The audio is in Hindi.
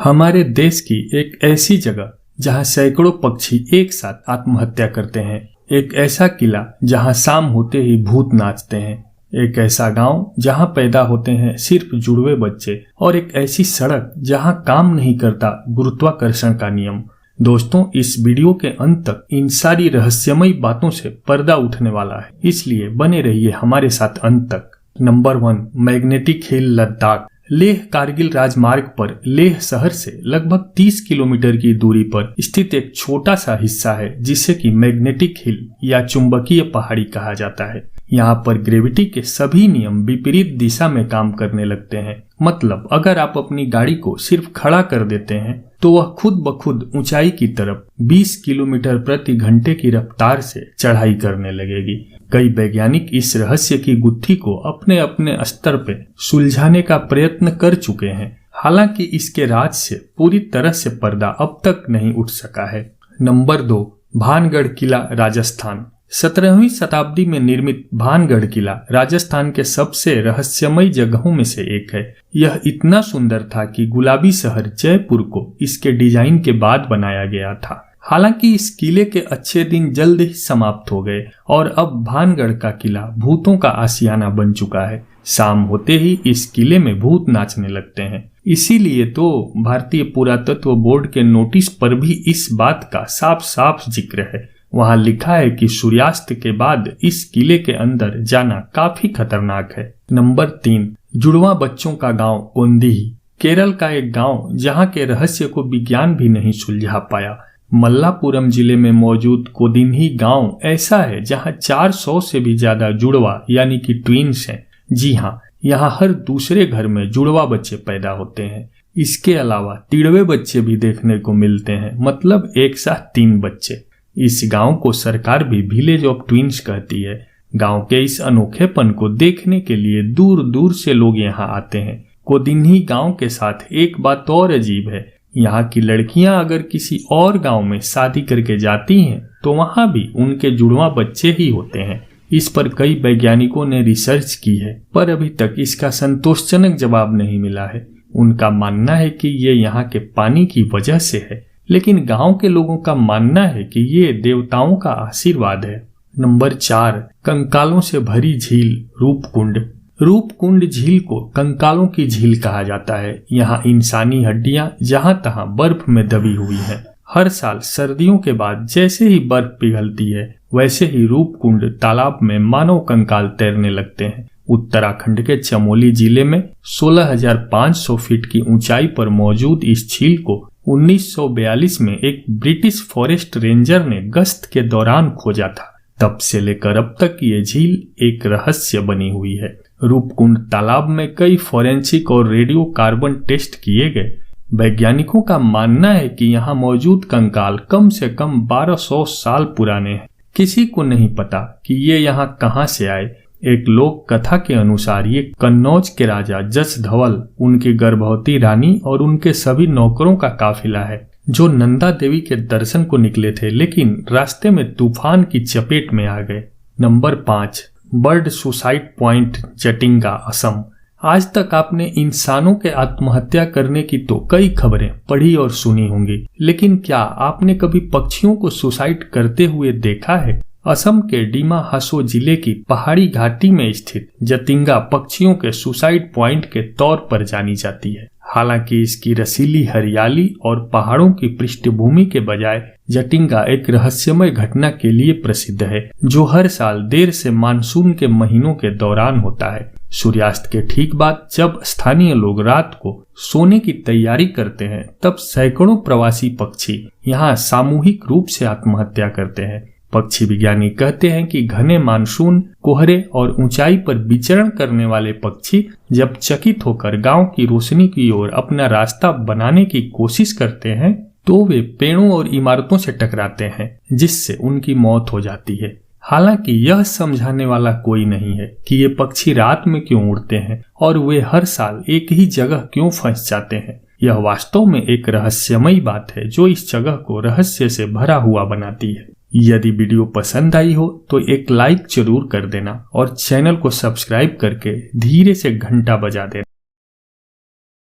हमारे देश की एक ऐसी जगह जहां सैकड़ों पक्षी एक साथ आत्महत्या करते हैं, एक ऐसा किला जहां शाम होते ही भूत नाचते हैं, एक ऐसा गांव जहां पैदा होते हैं सिर्फ जुड़वे बच्चे और एक ऐसी सड़क जहां काम नहीं करता गुरुत्वाकर्षण का नियम। दोस्तों, इस वीडियो के अंत तक इन सारी रहस्यमयी बातों से पर्दा उठने वाला है, इसलिए बने रहिए हमारे साथ अंत तक। Number 1, magnetic hill Ladakh. Leh Kargil राजमार्ग पर लेह शहर से लगभग 30 किलोमीटर की दूरी पर स्थित एक छोटा सा हिस्सा है जिसे कि मैग्नेटिक हिल या चुंबकीय पहाड़ी कहा जाता है। यहाँ पर ग्रेविटी के सभी नियम विपरीत दिशा में काम करने लगते हैं। मतलब अगर आप अपनी गाड़ी को सिर्फ खड़ा कर देते हैं तो वह खुद ब खुद ऊंचाई की तरफ 20 किलोमीटर प्रति घंटे की रफ्तार से चढ़ाई करने लगेगी। कई वैज्ञानिक इस रहस्य की गुत्थी को अपने अपने स्तर पे सुलझाने का प्रयत्न कर चुके हैं, हालांकि इसके राज से पूरी तरह से पर्दा अब तक नहीं उठ सका है। नंबर 2, भानगढ़ किला राजस्थान। 17वीं शताब्दी में निर्मित भानगढ़ किला राजस्थान के सबसे रहस्यमयी जगहों में से एक है। यह इतना सुंदर था कि गुलाबी शहर जयपुर को इसके डिजाइन के बाद बनाया गया था। हालांकि इस किले के अच्छे दिन जल्द ही समाप्त हो गए और अब भानगढ़ का किला भूतों का आशियाना बन चुका है। शाम होते ही इस किले में भूत नाचने लगते हैं। इसीलिए तो भारतीय पुरातत्व बोर्ड के नोटिस पर भी इस बात का साफ साफ जिक्र है। वहां लिखा है कि सूर्यास्त के बाद इस किले के अंदर जाना काफी खतरनाक है। नंबर 3, जुड़वा बच्चों का गांव कोंदीही। केरल का एक गांव जहां के रहस्य को विज्ञान भी नहीं सुलझा पाया। मल्लापुरम जिले में मौजूद कोदिन्ही गांव ऐसा है जहां 400 से भी ज्यादा जुड़वा यानी कि ट्विन्स हैं। जी हाँ, यहाँ हर दूसरे घर में जुड़वा बच्चे पैदा होते हैं। इसके अलावा तिड़वे बच्चे भी देखने को मिलते हैं, मतलब एक साथ 3 बच्चे। इस गांव को सरकार भी विलेज ऑफ ट्विन्स कहती है। गांव के इस अनोखेपन को देखने के लिए दूर दूर से लोग यहाँ आते हैं। कोदिन्ही गांव के साथ एक बात और अजीब है, यहाँ की लड़कियां अगर किसी और गांव में शादी करके जाती हैं तो वहां भी उनके जुड़वा बच्चे ही होते हैं। इस पर कई वैज्ञानिकों ने रिसर्च की है, पर अभी तक इसका संतोषजनक जवाब नहीं मिला है। उनका मानना है कि ये यहाँ के पानी की वजह से है, लेकिन गांव के लोगों का मानना है कि ये देवताओं का आशीर्वाद है। नंबर 4, कंकालों से भरी झील रूपकुंड। रूपकुंड झील को कंकालों की झील कहा जाता है। यहाँ इंसानी हड्डियां जहां तहां बर्फ में दबी हुई हैं। हर साल सर्दियों के बाद जैसे ही बर्फ पिघलती है वैसे ही रूपकुंड तालाब में मानव कंकाल तैरने लगते हैं। उत्तराखंड के चमोली जिले में 16,500 फीट की ऊंचाई पर मौजूद इस झील को 1942 में एक ब्रिटिश फॉरेस्ट रेंजर ने गश्त के दौरान खोजा था। तब से लेकर अब तक ये झील एक रहस्य बनी हुई है। रूपकुंड तालाब में कई फोरेंसिक और रेडियो कार्बन टेस्ट किए गए। वैज्ञानिकों का मानना है कि यहाँ मौजूद कंकाल कम से कम 1200 साल पुराने हैं। किसी को नहीं पता कि ये यहाँ कहाँ से आए। एक लोक कथा के अनुसार ये कन्नौज के राजा जस धवल, उनकी गर्भवती रानी और उनके सभी नौकरों का काफिला है जो नंदा देवी के दर्शन को निकले थे, लेकिन रास्ते में तूफान की चपेट में आ गए। Number 5, bird suicide point Jatinga Assam. आज तक आपने इंसानों के आत्महत्या करने की तो कई खबरें पढ़ी और सुनी होंगी, लेकिन क्या आपने कभी पक्षियों को सुसाइड करते हुए देखा है? असम के डीमा हासो जिले की पहाड़ी घाटी में स्थित जटिंगा पक्षियों के सुसाइड पॉइंट के तौर पर जानी जाती है। हालांकि इसकी रसीली हरियाली और पहाड़ों की पृष्ठभूमि के बजाय जटिंगा एक रहस्यमय घटना के लिए प्रसिद्ध है जो हर साल देर से मानसून के महीनों के दौरान होता है। सूर्यास्त के ठीक बाद जब स्थानीय लोग रात को सोने की तैयारी करते हैं तब सैकड़ों प्रवासी पक्षी यहाँ सामूहिक रूप से आत्महत्या करते हैं। पक्षी विज्ञानी कहते हैं कि घने मानसून, कोहरे और ऊंचाई पर विचरण करने वाले पक्षी जब चकित होकर गांव की रोशनी की ओर अपना रास्ता बनाने की कोशिश करते हैं तो वे पेड़ों और इमारतों से टकराते हैं, जिससे उनकी मौत हो जाती है। हालांकि यह समझाने वाला कोई नहीं है कि ये पक्षी रात में क्यों उड़ते हैं और वे हर साल एक ही जगह क्यों फंस जाते हैं। यह वास्तव में एक रहस्यमयी बात है जो इस जगह को रहस्य से भरा हुआ बनाती है। यदि वीडियो पसंद आई हो तो एक लाइक जरूर कर देना और चैनल को सब्सक्राइब करके धीरे से घंटा बजा देना।